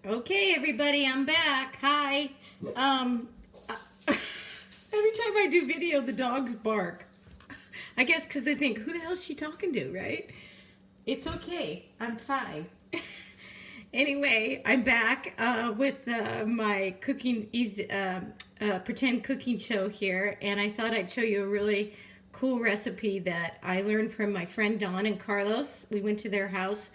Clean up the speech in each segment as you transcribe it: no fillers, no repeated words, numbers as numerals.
Okay, everybody, I'm back. Hi. Um, every time I do video, the dogs bark. I guess because they think, who the hell is she talking to, right? It's okay. I'm fine. Anyway, I'm back with my cooking, pretend cooking show here, and I thought I'd show you a really cool recipe that I learned from my friend Dawn and Carlos. We went to their house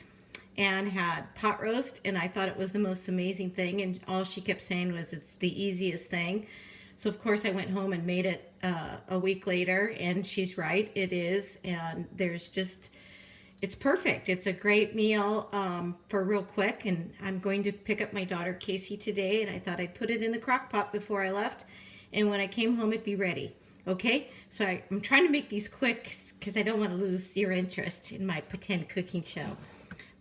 and had pot roast, and I thought it was the most amazing thing, and all she kept saying was it's the easiest thing. So of course I went home and made it a week later, and she's right, it is. And it's perfect. It's a great meal for real quick. And I'm going to pick up my daughter Casey today, and I thought I'd put it in the crock pot before I left, and when I came home it'd be ready. Okay, so I'm trying to make these quick because I don't want to lose your interest in my pretend cooking show.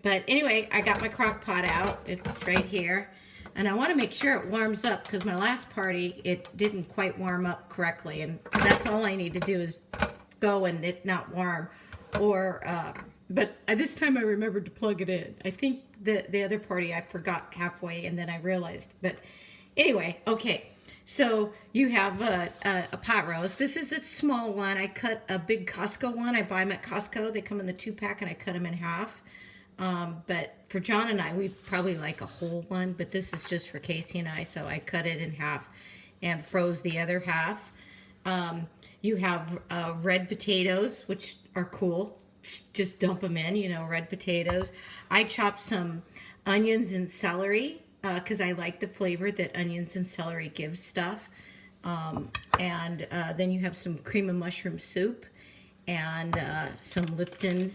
But anyway, I got my crock pot out. It's right here. And I want to make sure it warms up because my last party, it didn't quite warm up correctly. And that's all I need to do is go and it not warm. But this time I remembered to plug it in. I think the other party I forgot halfway and then I realized. But anyway, okay. So you have a pot roast. This is a small one. I cut a big Costco one. I buy them at Costco. They come in the 2-pack and I cut them in half. But for John and I, we probably like a whole one, but this is just for Casey and I, so I cut it in half and froze the other half. You have red potatoes, which are cool. Just dump them in, red potatoes. I chopped some onions and celery because I like the flavor that onions and celery gives stuff. Then you have some cream of mushroom soup and some Lipton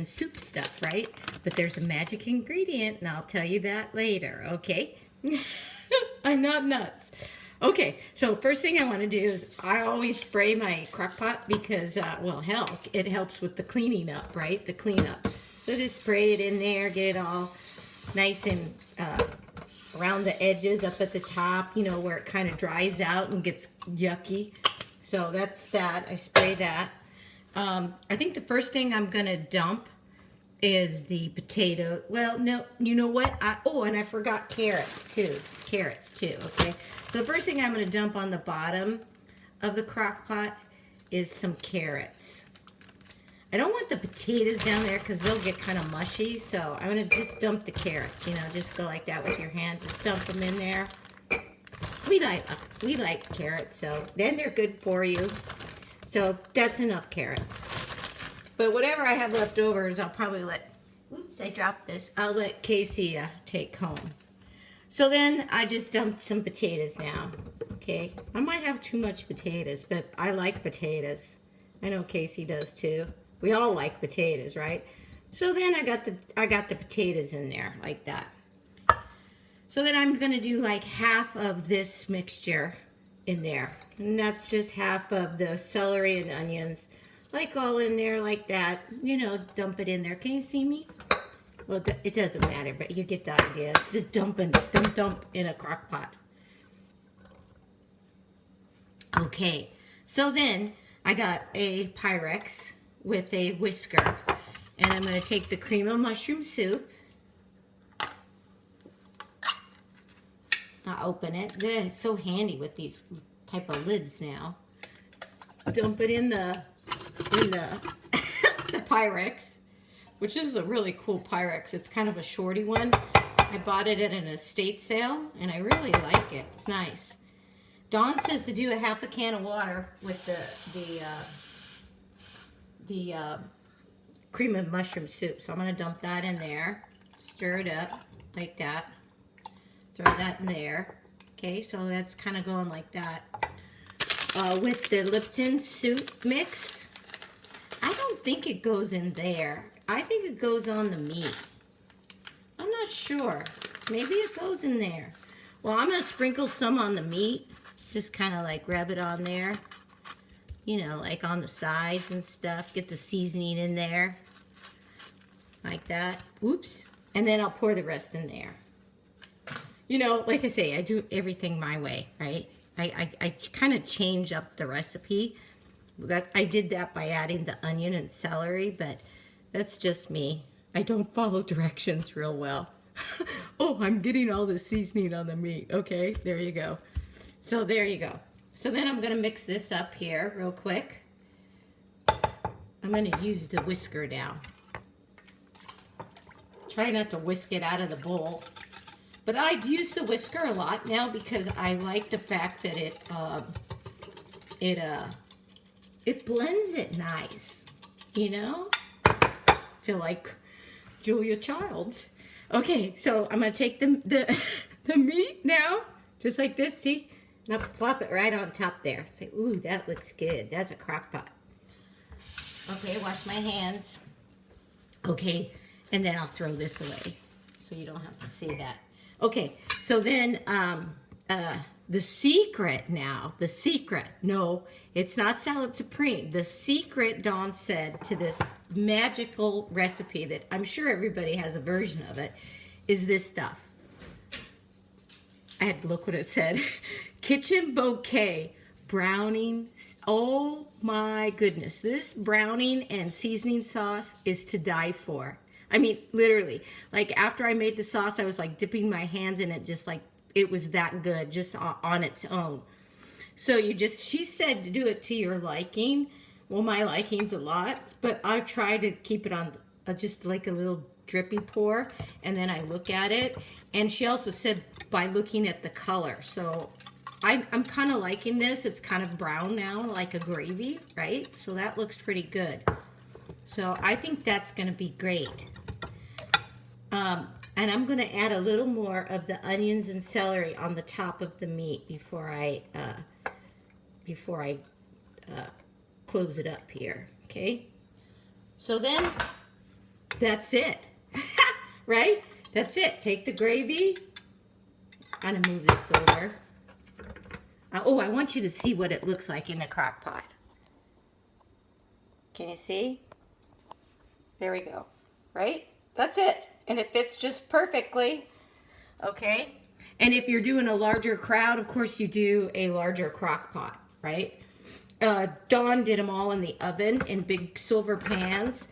soup stuff, right? But there's a magic ingredient, and I'll tell you that later, okay? I'm not nuts. Okay, so first thing I want to do is I always spray my crock pot because, well, hell, it helps with the cleaning up, right? The cleanup. So just spray it in there, get it all nice and around the edges, up at the top, where it kind of dries out and gets yucky. So that's that. I spray that. I think the first thing I'm going to dump is the potato. Well, no, you know what? And I forgot carrots too. Okay. So the first thing I'm going to dump on the bottom of the crock pot is some carrots. I don't want the potatoes down there because they'll get kind of mushy. So I'm going to just dump the carrots, just go like that with your hand. Just dump them in there. We like carrots, so then they're good for you. So that's enough carrots. But whatever I have left over is I'll probably oops, I dropped this. I'll let Casey take home. So then I just dumped some potatoes now. Okay, I might have too much potatoes, but I like potatoes. I know Casey does too. We all like potatoes, right? So then I got the potatoes in there like that. So then I'm gonna do like half of this mixture in there. And that's just half of the celery and onions. Like all in there like that. Dump it in there. Can you see me? Well, it doesn't matter, but you get the idea. It's just dump in a crock pot. Okay, so then I got a Pyrex with a whisker. And I'm gonna take the cream of mushroom soup. I'll open it. It's so handy with these type of lids now. Dump it in the the Pyrex, which is a really cool Pyrex. It's kind of a shorty one. I bought it at an estate sale, and I really like it. It's nice. Dawn says to do a half a can of water with the cream of mushroom soup. So I'm going to dump that in there. Stir it up like that. Throw that in there. Okay, so that's kind of going like that. With the Lipton soup mix, I don't think it goes in there. I think it goes on the meat. I'm not sure. Maybe it goes in there. Well, I'm going to sprinkle some on the meat. Just kind of like rub it on there. Like on the sides and stuff. Get the seasoning in there. Like that. Oops. And then I'll pour the rest in there. Like I say, I do everything my way, right? I kind of change up the recipe. I did that by adding the onion and celery, but that's just me. I don't follow directions real well. Oh, I'm getting all the seasoning on the meat. Okay, there you go. So there you go. So then I'm gonna mix this up here real quick. I'm gonna use the whisker now. Try not to whisk it out of the bowl. But I use the whisker a lot now because I like the fact that it blends it nice, you know? Feel like Julia Childs. Okay, so I'm gonna take the meat now, just like this, see? And I'll plop it right on top there. Say, ooh, that looks good. That's a crock pot. Okay, wash my hands. Okay, and then I'll throw this away so you don't have to see that. Okay, so then the secret now, no, it's not Salad Supreme. The secret, Dawn said, to this magical recipe that I'm sure everybody has a version of it, is this stuff. I had to look what it said. Kitchen Bouquet browning. Oh my goodness. This browning and seasoning sauce is to die for. I mean, literally. Like after I made the sauce, I was like dipping my hands in it, just like it was that good, just on its own. So she said to do it to your liking. Well, my liking's a lot, but I try to keep it on just like a little drippy pour, and then I look at it. And she also said by looking at the color. So I'm kind of liking this. It's kind of brown now, like a gravy, right? So that looks pretty good. So I think that's going to be great. And I'm going to add a little more of the onions and celery on the top of the meat before I close it up here. Okay. So then that's it, right? That's it. Take the gravy. I'm going to move this over. Oh, I want you to see what it looks like in the crock pot. Can you see? There we go. Right? That's it. And it fits just perfectly. Okay? And if you're doing a larger crowd, of course you do a larger crock pot, right? Dawn did them all in the oven in big silver pans.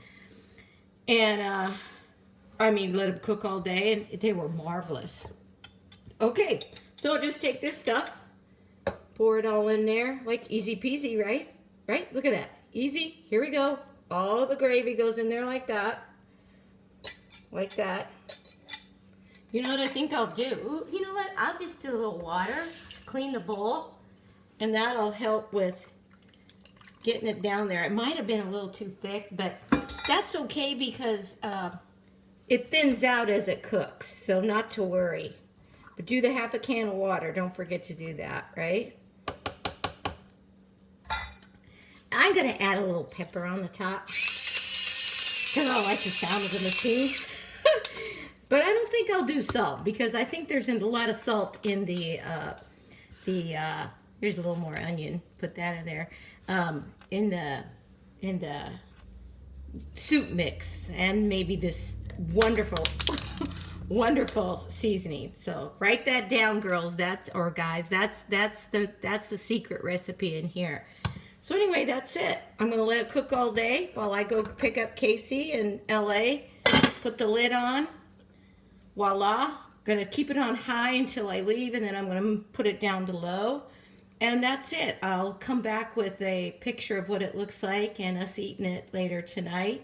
And, I mean, let them cook all day, and they were marvelous. Okay, so just take this stuff, pour it all in there, like easy peasy, right? Right? Look at that. Easy. Here we go. All the gravy goes in there like that. Like that. You know what I think I'll do? Ooh, you know what? I'll just do a little water, clean the bowl, and that'll help with getting it down there. It might have been a little too thick, but that's okay because it thins out as it cooks, so not to worry. But do the half a can of water. Don't forget to do that, right? I'm going to add a little pepper on the top because I like the sound of the machine. But I don't think I'll do salt because I think there's a lot of salt in here's a little more onion. Put that in there. In the soup mix, and maybe this wonderful wonderful seasoning. So write that down, girls. Guys. That's the secret recipe in here. So anyway, that's it. I'm gonna let it cook all day while I go pick up Casey in LA. Put the lid on. Voila. Gonna keep it on high until I leave, and then I'm gonna put it down to low. And that's it. I'll come back with a picture of what it looks like and us eating it later tonight.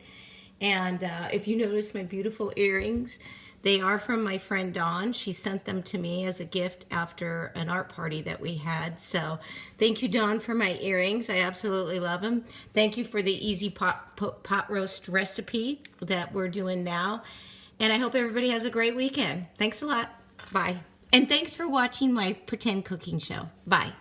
And if you notice my beautiful earrings, they are from my friend Dawn. She sent them to me as a gift after an art party that we had. So thank you, Dawn, for my earrings. I absolutely love them. Thank you for the easy pot roast recipe that we're doing now. And I hope everybody has a great weekend. Thanks a lot. Bye. And thanks for watching my pretend cooking show. Bye.